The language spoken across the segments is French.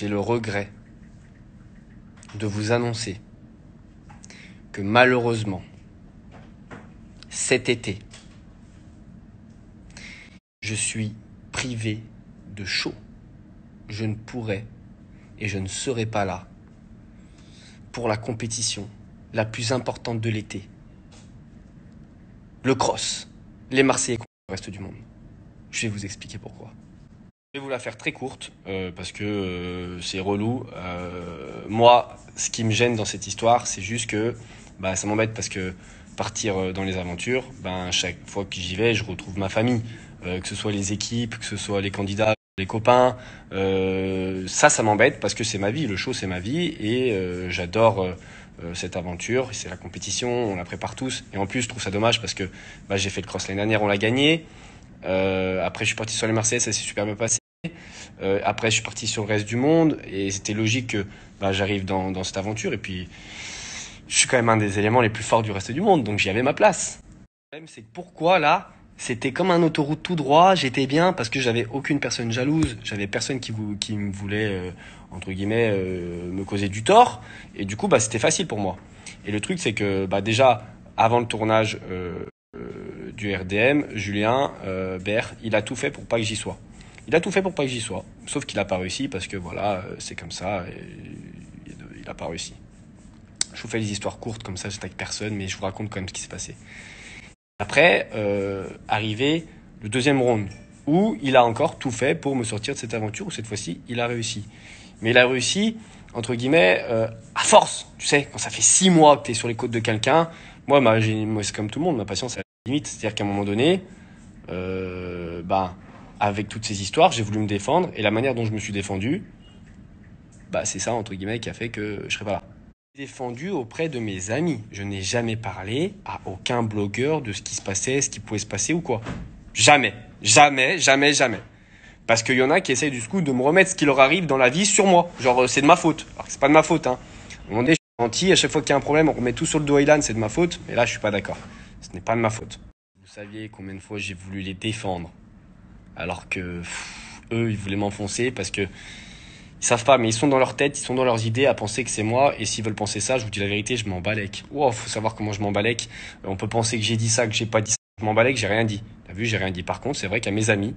j'ai le regret de vous annoncer que malheureusement, cet été, je suis privé de show. Je ne pourrai et je ne serai pas là pour la compétition la plus importante de l'été. Le cross, les Marseillais contre le reste du monde. Je vais vous expliquer pourquoi. Je vais vous la faire très courte parce que c'est relou. Moi, ce qui me gêne dans cette histoire, c'est juste que ça m'embête parce que partir dans les aventures, chaque fois que j'y vais, je retrouve ma famille. Que ce soit les équipes, que ce soit les candidats, les copains. Ça m'embête parce que c'est ma vie. Le show, c'est ma vie et j'adore cette aventure. C'est la compétition, on la prépare tous. Et en plus, je trouve ça dommage parce que j'ai fait le cross l'année dernière, on l'a gagné. Après, je suis parti sur les Marseillais, ça s'est super bien passé. Après, je suis parti sur le reste du monde et c'était logique que j'arrive dans cette aventure. Et puis, je suis quand même un des éléments les plus forts du reste du monde, donc j'y avais ma place. Le problème, c'est que pourquoi là, c'était comme un autoroute tout droit, j'étais bien parce que j'avais aucune personne jalouse, j'avais personne qui me voulait, entre guillemets, me causer du tort. Et du coup, c'était facile pour moi. Et le truc, c'est que déjà, avant le tournage du RDM, Julien Bert, il a tout fait pour pas que j'y sois. Il a tout fait pour pas que j'y sois, sauf qu'il a pas réussi parce que voilà, c'est comme ça, et il a pas réussi. Je vous fais les histoires courtes comme ça, j'attaque personne, mais je vous raconte quand même ce qui s'est passé. Après, arrivé le deuxième round, où il a encore tout fait pour me sortir de cette aventure, où cette fois-ci, il a réussi. Mais il a réussi, entre guillemets, à force. Tu sais, quand ça fait 6 mois que tu es sur les côtes de quelqu'un, moi, c'est comme tout le monde, ma patience est à la limite. C'est-à-dire qu'à un moment donné, avec toutes ces histoires, j'ai voulu me défendre, et la manière dont je me suis défendu, c'est ça, entre guillemets, qui a fait que je serais pas là. Défendu auprès de mes amis. Je n'ai jamais parlé à aucun blogueur de ce qui se passait, ce qui pouvait se passer ou quoi. Jamais. Jamais, jamais, jamais. Parce qu'il y en a qui essayent du coup de me remettre ce qui leur arrive dans la vie sur moi. Genre, c'est de ma faute. Alors que c'est pas de ma faute, hein. À un moment donné, je suis gentil. À chaque fois qu'il y a un problème, on remet tout sur le dos Ilan, c'est de ma faute. Mais là, je suis pas d'accord. Ce n'est pas de ma faute. Vous saviez combien de fois j'ai voulu les défendre. Alors que, eux, ils voulaient m'enfoncer parce que ils savent pas, mais ils sont dans leur tête, ils sont dans leurs idées à penser que c'est moi. Et s'ils veulent penser ça, je vous dis la vérité, je m'en balèque. Wow, faut savoir comment je m'en balèque. On peut penser que j'ai dit ça, que j'ai pas dit ça. Je m'en balèque, j'ai rien dit. T'as vu, j'ai rien dit. Par contre, c'est vrai qu'à mes amis,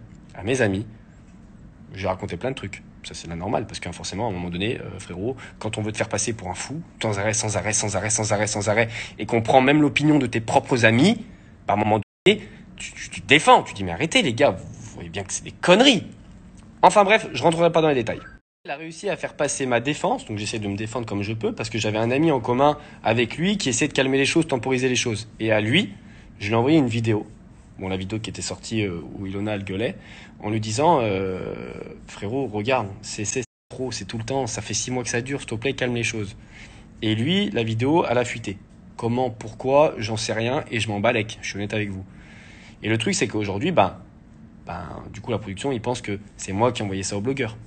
j'ai raconté plein de trucs. Ça, c'est la normale, parce que forcément, à un moment donné, frérot, quand on veut te faire passer pour un fou, sans arrêt, et qu'on prend même l'opinion de tes propres amis, à un moment donné, tu te défends. Tu dis, mais arrêtez, les gars, vous voyez bien que c'est des conneries. Enfin bref, je rentrerai pas dans les détails. Il a réussi à faire passer ma défense, donc j'essaie de me défendre comme je peux, parce que j'avais un ami en commun avec lui qui essaie de calmer les choses, temporiser les choses. Et à lui, je lui ai envoyé une vidéo. Bon, la vidéo qui était sortie où Ilona elle gueulait, en lui disant frérot, regarde, c'est trop, c'est tout le temps, ça fait 6 mois que ça dure, s'il te plaît, calme les choses. Et lui, la vidéo, elle a fuité. Comment, pourquoi, j'en sais rien, et je m'en balèque, je suis honnête avec vous. Et le truc, c'est qu'aujourd'hui, du coup, la production, ils pensent que c'est moi qui ai envoyé ça au blogueur.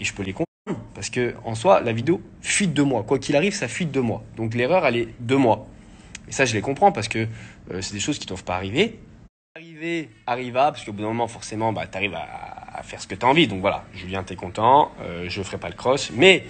Et je peux les comprendre, parce que en soi, la vidéo fuite de moi. Quoi qu'il arrive, ça fuite de moi. Donc l'erreur, elle est de moi. Et ça, je les comprends, parce que c'est des choses qui ne doivent pas arriver. Arriva, parce qu'au bout d'un moment, forcément, tu arrives à faire ce que tu as envie. Donc voilà, Julien, t'es content, je ferai pas le cross. Mais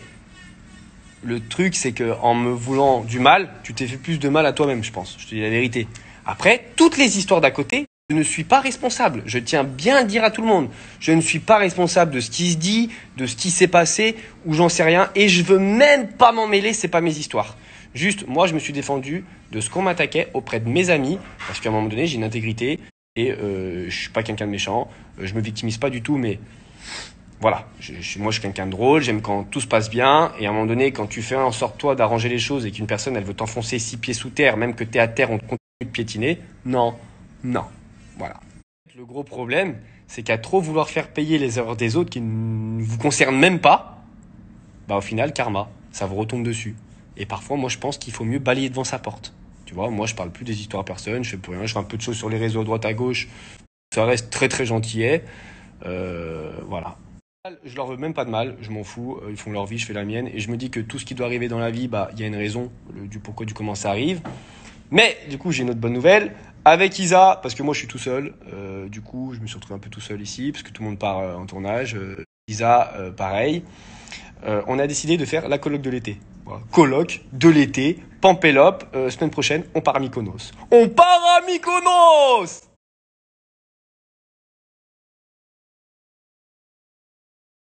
le truc, c'est qu'en me voulant du mal, tu t'es fait plus de mal à toi-même, je pense. Je te dis la vérité. Après, toutes les histoires d'à côté, je ne suis pas responsable. Je tiens bien à le dire à tout le monde. Je ne suis pas responsable de ce qui se dit, de ce qui s'est passé, ou j'en sais rien. Et je veux même pas m'en mêler, c'est pas mes histoires. Juste, moi, je me suis défendu de ce qu'on m'attaquait auprès de mes amis, parce qu'à un moment donné, j'ai une intégrité et je suis pas quelqu'un de méchant. Je me victimise pas du tout, mais voilà. Moi, je suis quelqu'un de drôle. J'aime quand tout se passe bien. Et à un moment donné, quand tu fais en sorte toi d'arranger les choses et qu'une personne, elle veut t'enfoncer 6 pieds sous terre, même que t'es à terre, on te continue de piétiner. Non. Voilà. Le gros problème, c'est qu'à trop vouloir faire payer les erreurs des autres qui ne vous concernent même pas, au final, karma, ça vous retombe dessus. Et parfois, moi, je pense qu'il faut mieux balayer devant sa porte. Tu vois, moi, je parle plus des histoires à personne, je fais plus rien, je fais un peu de choses sur les réseaux à droite à gauche. Ça reste très, très gentillet. Voilà. Je leur veux même pas de mal, je m'en fous, ils font leur vie, je fais la mienne. Et je me dis que tout ce qui doit arriver dans la vie, il y a une raison du pourquoi, du comment ça arrive. Mais, du coup, j'ai une autre bonne nouvelle. Avec Isa, parce que moi, je suis tout seul. Du coup, je me suis retrouvé un peu tout seul ici, parce que tout le monde part en tournage. Isa, pareil. on a décidé de faire la colloque de l'été. Voilà. Colloque de l'été, Pampelop, semaine prochaine, on part à Mykonos. On part à Mykonos!